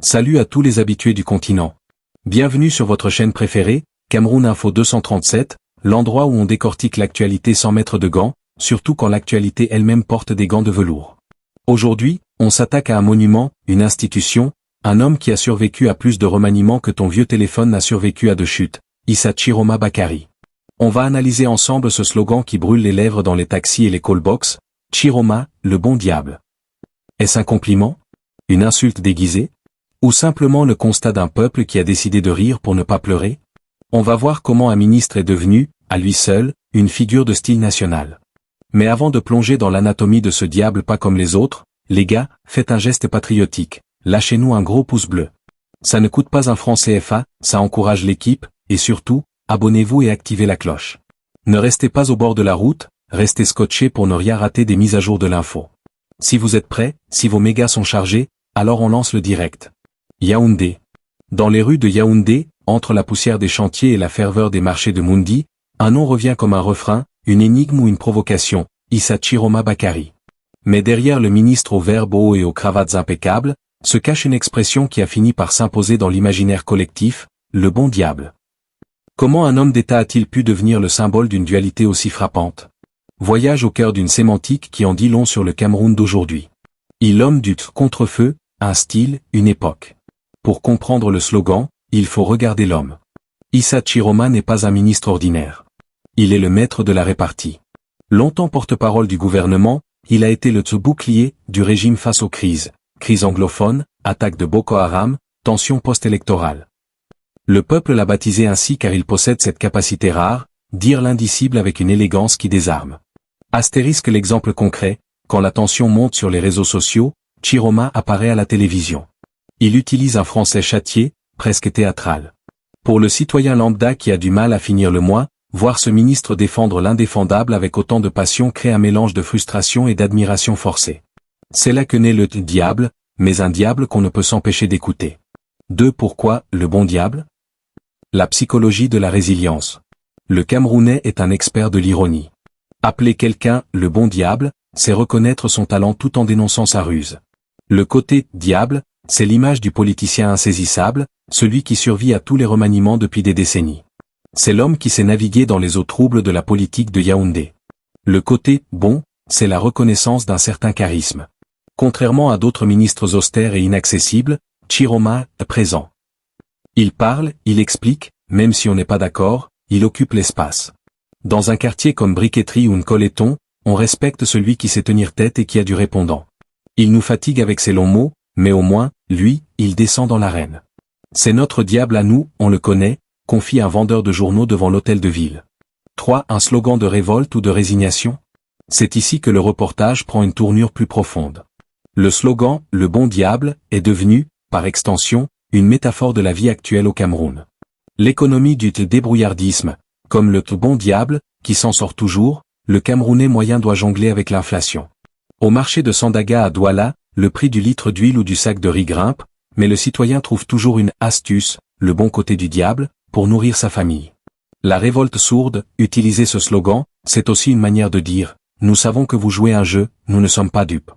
Salut à tous les habitués du continent. Bienvenue sur votre chaîne préférée, Cameroun Info 237, l'endroit où on décortique l'actualité sans mettre de gants, surtout quand l'actualité elle-même porte des gants de velours. Aujourd'hui, on s'attaque à un monument, une institution, un homme qui a survécu à plus de remaniements que ton vieux téléphone n'a survécu à de chutes, Issa Chiroma Bakary. On va analyser ensemble ce slogan qui brûle les lèvres dans les taxis et les callbox, Chiroma, le bon diable. Est-ce un compliment? Une insulte déguisée? Ou simplement le constat d'un peuple qui a décidé de rire pour ne pas pleurer? On va voir comment un ministre est devenu, à lui seul, une figure de style national. Mais avant de plonger dans l'anatomie de ce diable pas comme les autres, les gars, faites un geste patriotique, lâchez-nous un gros pouce bleu. Ça ne coûte pas un franc CFA, ça encourage l'équipe, et surtout, abonnez-vous et activez la cloche. Ne restez pas au bord de la route, restez scotchés pour ne rien rater des mises à jour de l'info. Si vous êtes prêts, si vos mégas sont chargés, alors on lance le direct. Yaoundé. Dans les rues de Yaoundé, entre la poussière des chantiers et la ferveur des marchés de Mundi, un nom revient comme un refrain, une énigme ou une provocation, Issa Chiroma Bakary. Mais derrière le ministre aux verbes hauts et aux cravates impeccables, se cache une expression qui a fini par s'imposer dans l'imaginaire collectif, le bon diable. Comment un homme d'État a-t-il pu devenir le symbole d'une dualité aussi frappante? Voyage au cœur d'une sémantique qui en dit long sur le Cameroun d'aujourd'hui. L'homme du contre-feu, un style, une époque. Pour comprendre le slogan, il faut regarder l'homme. Issa Chiroma n'est pas un ministre ordinaire. Il est le maître de la répartie. Longtemps porte-parole du gouvernement, il a été le bouclier du régime face aux crises. Crise anglophone, attaque de Boko Haram, tension post-électorale. Le peuple l'a baptisé ainsi car il possède cette capacité rare, dire l'indicible avec une élégance qui désarme. Astérisque l'exemple concret, quand la tension monte sur les réseaux sociaux, Chiroma apparaît à la télévision. Il utilise un français châtié, presque théâtral. Pour le citoyen lambda qui a du mal à finir le mois, voir ce ministre défendre l'indéfendable avec autant de passion crée un mélange de frustration et d'admiration forcée. C'est là que naît le diable, mais un diable qu'on ne peut s'empêcher d'écouter. Pourquoi le bon diable? La psychologie de la résilience. Le Camerounais est un expert de l'ironie. Appeler quelqu'un le bon diable, c'est reconnaître son talent tout en dénonçant sa ruse. Le côté diable, c'est l'image du politicien insaisissable, celui qui survit à tous les remaniements depuis des décennies. C'est l'homme qui sait naviguer dans les eaux troubles de la politique de Yaoundé. Le côté bon, c'est la reconnaissance d'un certain charisme. Contrairement à d'autres ministres austères et inaccessibles, Chiroma est présent. Il parle, il explique, même si on n'est pas d'accord, il occupe l'espace. Dans un quartier comme Briqueterie ou Nkoleton, on respecte celui qui sait tenir tête et qui a du répondant. Il nous fatigue avec ses longs mots, mais au moins, lui, il descend dans l'arène. C'est notre diable à nous, on le connaît, confie un vendeur de journaux devant l'hôtel de ville. Un slogan de révolte ou de résignation? C'est ici que le reportage prend une tournure plus profonde. Le slogan « Le bon diable » est devenu, par extension, une métaphore de la vie actuelle au Cameroun. L'économie du débrouillardisme, comme le bon diable, qui s'en sort toujours, le Camerounais moyen doit jongler avec l'inflation. Au marché de Sandaga à Douala, le prix du litre d'huile ou du sac de riz grimpe, mais le citoyen trouve toujours une astuce, le bon côté du diable, pour nourrir sa famille. La révolte sourde, utiliser ce slogan, c'est aussi une manière de dire « Nous savons que vous jouez un jeu, nous ne sommes pas dupes ».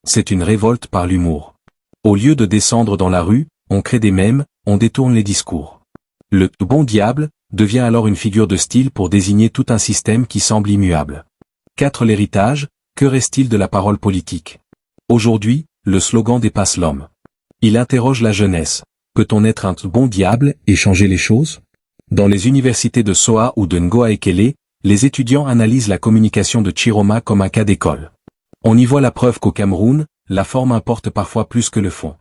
C'est une révolte par l'humour. Au lieu de descendre dans la rue, on crée des mèmes, on détourne les discours. Le « bon diable » devient alors une figure de style pour désigner tout un système qui semble immuable. L'héritage, que reste-t-il de la parole politique? Aujourd'hui, le slogan dépasse l'homme. Il interroge la jeunesse. Peut-on être un bon diable et changer les choses? Dans les universités de Soa ou de Ngoa-Ekele, les étudiants analysent la communication de Chiroma comme un cas d'école. On y voit la preuve qu'au Cameroun, la forme importe parfois plus que le fond.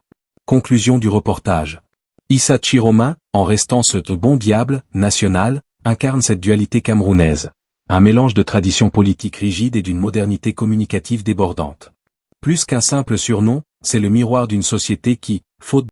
Conclusion du reportage. Issa Chiroma, en restant ce bon diable national, incarne cette dualité camerounaise. Un mélange de traditions politiques rigides et d'une modernité communicative débordante. Plus qu'un simple surnom, c'est le miroir d'une société qui, faute